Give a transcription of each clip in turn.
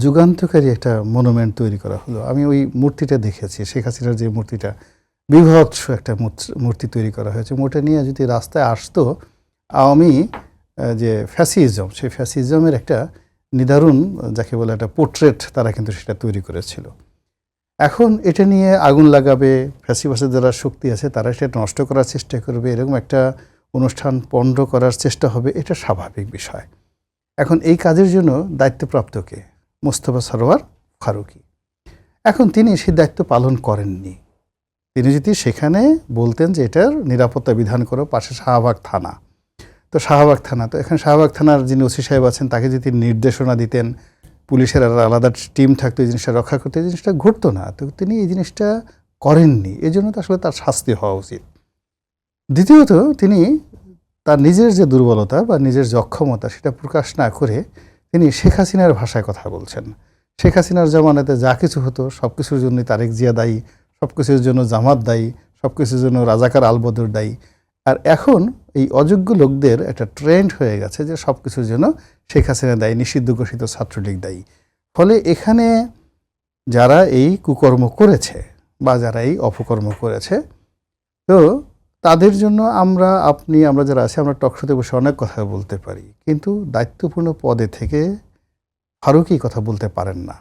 যুগান্তকারী একটা মনুমেন্ট তৈরি করা হলো। আমি ওই মূর্তিটা দেখেছি, শেখ হাসিনার যে মূর্তিটা, বীভৎস একটা মূর্তি তৈরি করা হয়েছে। ওটা নিয়ে যদি রাস্তায় আসতো আওয়ামী যে ফ্যাসিজম, সেই ফ্যাসিজমের একটা নিদারুণ, যাকে বলে একটা পোর্ট্রেট, তারা কিন্তু সেটা তৈরি করেছিল। এখন এটা নিয়ে আগুন লাগাবে, ফ্যাসিবাসের যারা শক্তি আছে তারা সেটা নষ্ট করার চেষ্টা করবে, এরকম একটা অনুষ্ঠান পণ্ড করার চেষ্টা হবে, এটা স্বাভাবিক বিষয়। এখন এই কাজের জন্য দায়িত্বপ্রাপ্ত কে? মোস্তফা সরোয়ার ফারুকী। এখন তিনি সেই দায়িত্ব পালন করেননি। তিনি যদি সেখানে বলতেন যে এটার নিরাপত্তা বিধান করো, পাশে শাহবাগ থানা, তো শাহবাগ থানা, তো এখানে শাহবাগ থানার যিনি ওসি সাহেব আছেন তাকে যদি নির্দেশনা দিতেন, পুলিশের আলাদা টিম থাকতো এই জিনিসটা রক্ষা করতে, এই জিনিসটা ঘটতো না। তো তিনি এই জিনিসটা করেননি, এই জন্য তো আসলে তার শাস্তি হওয়া উচিত। দ্বিতীয়ত, তিনি তার নিজের যে দুর্বলতা বা নিজের যে অক্ষমতা সেটা প্রকাশ না করে তিনি শেখ হাসিনার ভাষায় কথা বলছেন। শেখ হাসিনার জমানাতে যা কিছু হতো সব কিছুর জন্য তারেক জিয়া দায়ী, সব কিছুর জন্য জামাত দায়ী, সব কিছুর জন্য রাজাকার আলবদর দায়ী। আর এখন এই অযোগ্য লোকদের একটা ট্রেন্ড হয়ে গেছে যে সব কিছুর জন্য শেখ হাসিনা দায়ী, নিষিদ্ধ ঘোষিত ছাত্রলীগ দায়ী। ফলে এখানে যারা এই কুকর্ম করেছে বা যারা এই অপকর্ম করেছে, তো তাদের জন্য আমরা যারা আছি আমরা টকশোতে বসে অনেক কথা বলতে পারি, কিন্তু দায়িত্বপূর্ণ পদে থেকে ফারুকী কথা বলতে পারেন না।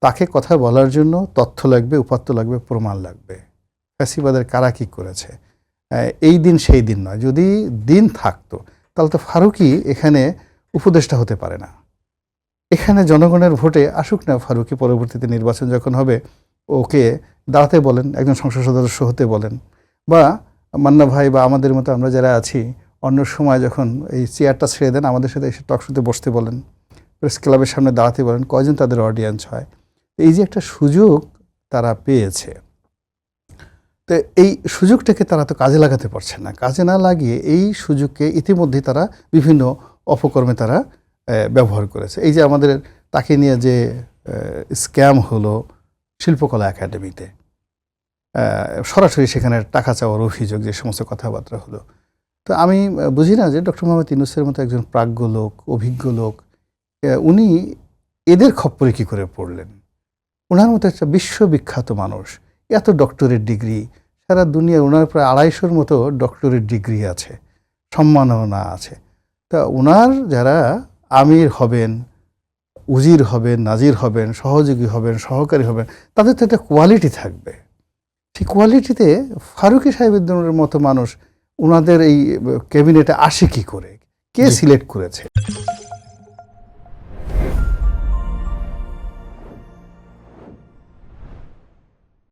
তাকে কথা বলার জন্য তথ্য লাগবে, উপাত্ত লাগবে, প্রমাণ লাগবে। ফ্যাসিবাদের কারা কী করেছে, এই দিন সেই দিন নয়। যদি দিন থাকতো তাহলে তো ফারুকী এখানে উপদেষ্টা হতে পারে না। এখানে জনগণের ভোটে আসুক না ফারুকী, পরবর্তীতে নির্বাচন যখন হবে ওকে দাঁড়াতে বলেন, একজন সংসদ সদস্য হতে বলেন, বা মান্না ভাই বা আমাদের মতো আমরা যারা আছি অন্য সময় যখন এই চেয়ারটা ছেড়ে দেন আমাদের সাথে এসে টকশোতে বসতে বলেন, প্রেস ক্লাবের সামনে দাঁড়াতে বলেন, কয়জন তাদের অডিয়েন্স হয়। এই যে একটা সুযোগ তারা পেয়েছে, তো এই সুযোগটাকে তারা তো কাজে লাগাতে পারছে না। কাজে না লাগিয়ে এই সুযোগকে ইতিমধ্যেই তারা বিভিন্ন অপকর্মে তারা ব্যবহার করেছে। এই যে আমাদের তাকে নিয়ে যে স্ক্যাম হলো শিল্পকলা একাডেমিতে, সরাসরি সেখানে টাকা চাওয়ার অভিযোগ, যে সমস্ত কথাবার্তা হলো, তো আমি বুঝি না যে ডক্টর মোহাম্মদ ইউনূসের মতো একজন প্রাজ্ঞ লোক, অভিজ্ঞ লোক, উনি এদের খপ্পরে কী করে পড়লেন। ওনার মতো একটা বিশ্ববিখ্যাত মানুষ, এত ডক্টরেট ডিগ্রি, সারা দুনিয়ায় ওনার প্রায় 250-র মতো ডক্টরেট ডিগ্রি আছে, সম্মাননা আছে। তা ওনার যারা আমির হবেন, উজির হবেন, নাজির হবেন, সহযোগী হবেন, সহকারী হবেন, তাদের তো একটা কোয়ালিটি থাকবে। সেই কোয়ালিটিতে ফারুকী সাহেবের মতো মানুষ ওনাদের এই ক্যাবিনেটে আসে কী করে, কে সিলেক্ট করেছে?